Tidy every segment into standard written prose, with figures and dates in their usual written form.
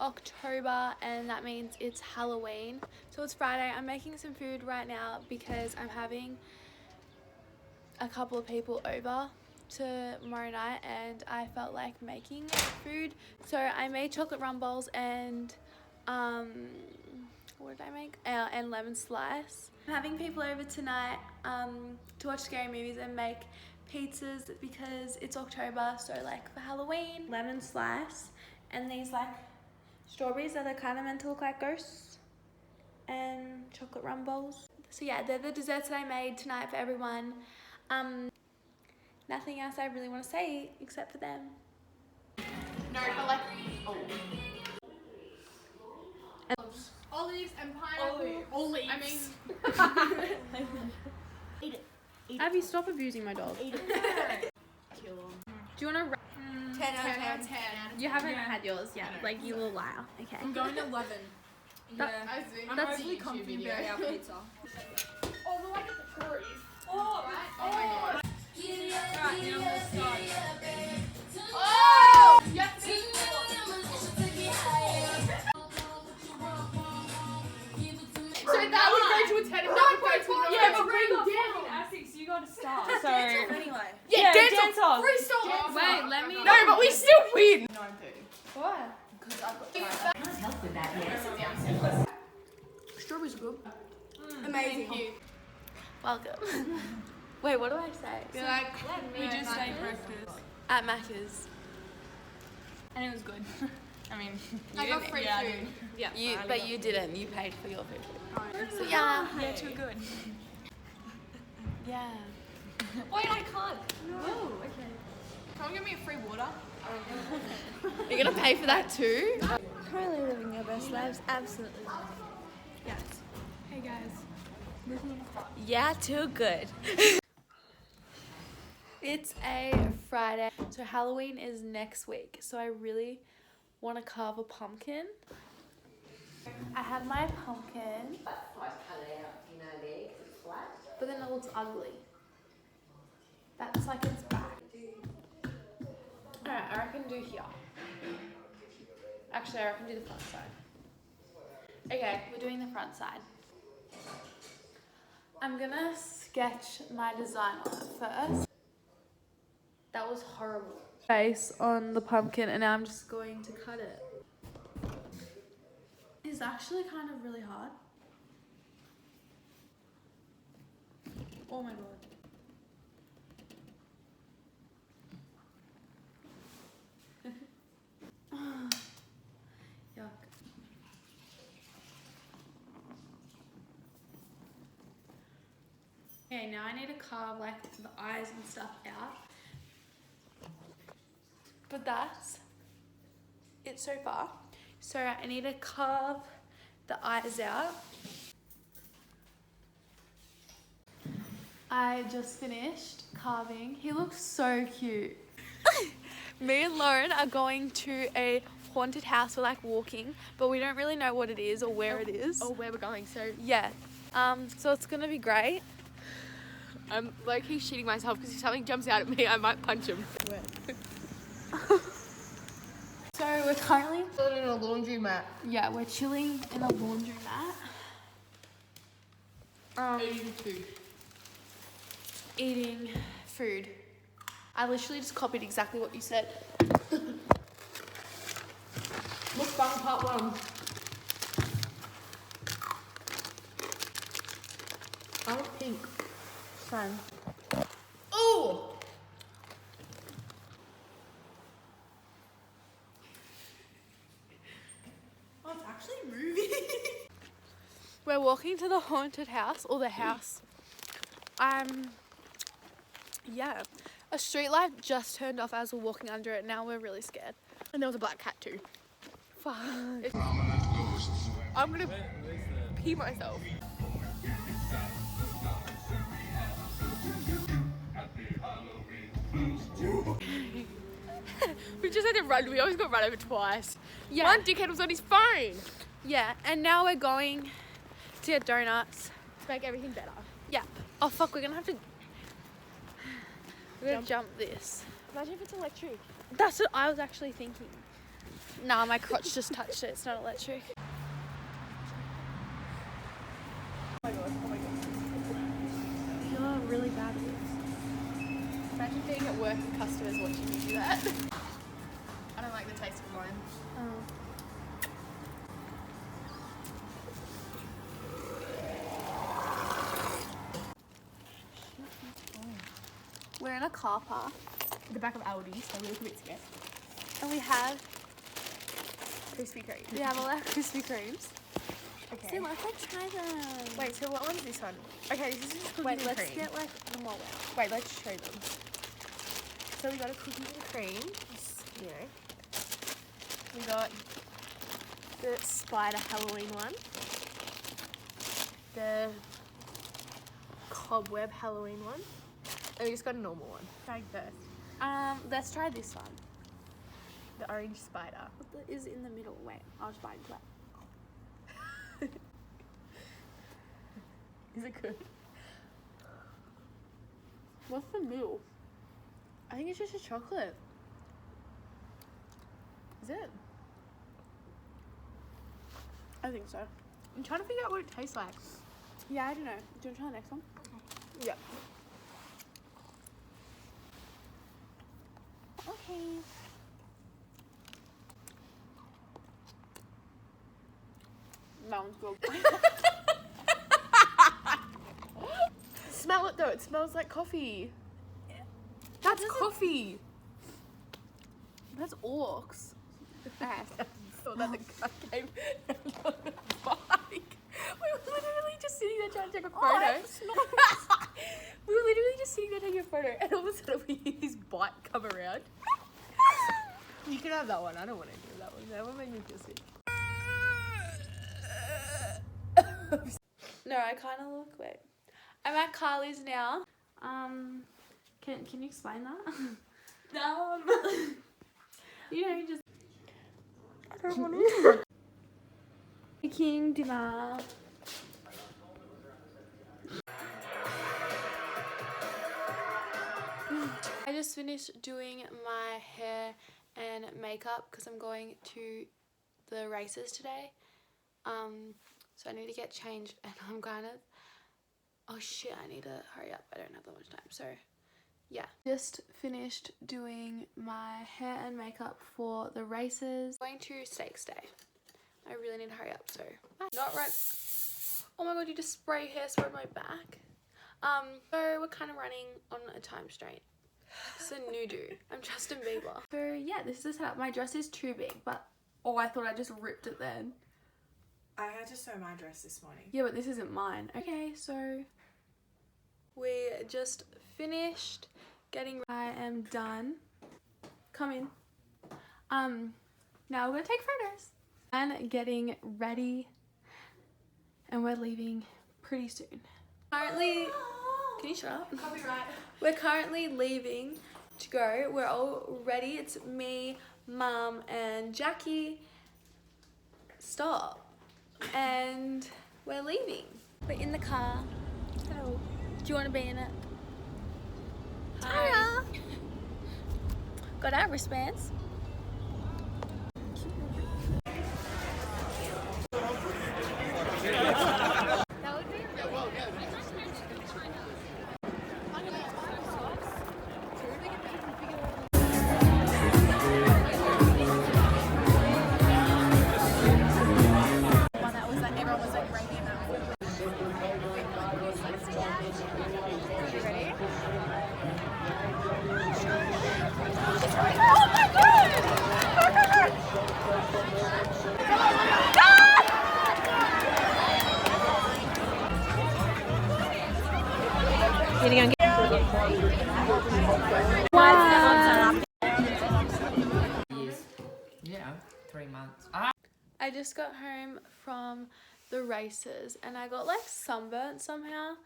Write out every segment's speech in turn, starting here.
October and that means it's Halloween. So it's Friday. I'm making some food right now because I'm having a couple of people over tomorrow night and I felt like making food. So I made chocolate rum balls and what did I make? And lemon slice. I'm having people over tonight to watch scary movies and make pizzas because it's October, so like for Halloween. Lemon slice and these like strawberries that are kind of meant to look like ghosts and chocolate rum balls. So yeah, they're the desserts that I made tonight for everyone. Nothing else I really want to say except for them. No, but like olives and pineapple. Olives. I mean, eat it. Abby, stop abusing my dog. Eat it. Do you want to? 10 out of 10. You haven't had yours yet. Like you little liar. Okay. I'm going 11. That- I'm that's overly confident about our pizza. Oh, the one at the curry. Oh, right. Oh my god. Right, now let's start. Oh! You have to be so that would go to a 10 and that would go to a 9. Yeah, but we're dancing Essex, you gotta start. So anyway. Yeah, dance off. Freestyle. Wait, let me. No, but we still win. 9:30. What? Because I've got Can't help with that, yes. strawberries are good. Amazing. Thank you. Welcome. Wait, what do I say? You're like, we just ate breakfast. At Macca's. And it was good. I mean, I got free food. Yeah. But you didn't. You paid for your food. So yeah. yeah, too good. Yeah. Wait, I can't. Oh, okay. Can you give me a free water? You're gonna pay for that too? Currently living your best lives, absolutely. Yes. Hey guys. Yeah, too good. It's a Friday, so Halloween is next week. So I really want to carve a pumpkin. I have my pumpkin, but then it looks ugly. That's like its back. Alright, I reckon do here. Actually, I reckon do the front side. Okay, we're doing the front side. I'm gonna sketch my design on it first. That was horrible. Face on the pumpkin and now I'm just going to cut it. It's actually kind of really hard. Oh my god. Yuck. Okay, now I need to carve like the eyes and stuff out. But that's it so far. So I need to carve the eyes out. I just finished carving. He looks so cute. Me and Lauren are going to a haunted house. We're like walking, but we don't really know what it is or where it is. Or where we're going, so Yeah. So it's gonna be great. I'm low-key shitting myself because if something jumps out at me, I might punch him. So we're currently, In a laundry mat. yeah, we're chilling in a laundry mat. Eating food. I literally just copied exactly what you said. Mukbang part 1. I want pink. Fun. Oh! Oh, it's actually moving. We're walking to the haunted house, or the house. Yeah. A street light just turned off as we're walking under it. Now we're really scared. And there was a black cat too. Fuck. I'm gonna pee myself. We just had to run. We always got run over twice. Yeah. One dickhead was on his phone. Yeah, and now we're going to get donuts. To make everything better. Yeah. Oh fuck, we're gonna have to. We're gonna jump this. Imagine if it's electric. That's what I was actually thinking. Nah, my crotch just touched it. It's not electric. Oh my god. You're really bad at this. Imagine being at work and customers watching you do that. I don't like the taste of mine. We're in a car park At the back of Aldi, so we look a bit scared. and we have Krispy Kreme. all our Krispy Kremes. Okay. See, let's like try them. Wait, so what one's this one? Okay, this is just cookies Wait, and let's cream. get like the more well. Wait, let's show them. So we got a cookies and cream, just, you know. We got the spider Halloween one. The cobweb Halloween one. And we just got a normal one. Try first. Let's try this one. The orange spider. What is in the middle? Wait, I'll just bite into that. Is it good? What's the middle? I think it's just a chocolate. Is it? I think so. I'm trying to figure out what it tastes like. Yeah, I don't know. Do you want to try the next one? Yeah. Okay. That one's good. Smell it though, it smells like coffee. That's coffee. That's orcs. Thought that the guy came on the bike. We were literally just sitting there trying to take a photo. We were literally just sitting there taking a photo, and all of a sudden we hear this bike come around. You can have that one. I don't want to do that one. That one made me feel sick. No, I kind of look. Wait, I'm at Carly's now. Can you explain that? No. You know, you just. I don't want to. Making dinner. I just finished doing my hair and makeup because I'm going to the races today. So I need to get changed and I'm kind of, oh shit, I need to hurry up. I don't have that much time. So yeah, just finished doing my hair and makeup for the races. Going to Stakes Day. I really need to hurry up. So bye. Not right. Oh my god, you just spray hairspray on my back. So we're kind of running on a time strain. It's a new do. I'm Justin Bieber. So yeah, this is the setup. My dress is too big, but oh, I thought I just ripped it then. I had to sew my dress this morning. Yeah, but this isn't mine. Okay, so we just finished getting. I am done. Come in. Now we're gonna take photos and getting ready, and we're leaving pretty soon. Currently, can you shut up? Copyright. We're currently leaving to go. We're all ready. It's me, Mum, and Jackie. Stop. And we're leaving. We're in the car. Hello. Do you want to be in it? Hi. Got our wristbands. Yeah, 3 months. I just got home from the races and I got like sunburnt somehow.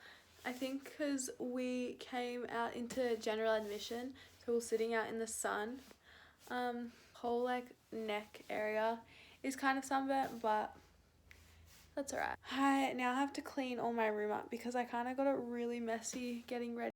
I think because we came out into general admission, so we're sitting out in the sun. Whole like neck area is kind of sunburnt, but that's alright. I now have to clean all my room up because I kind of got it really messy getting ready.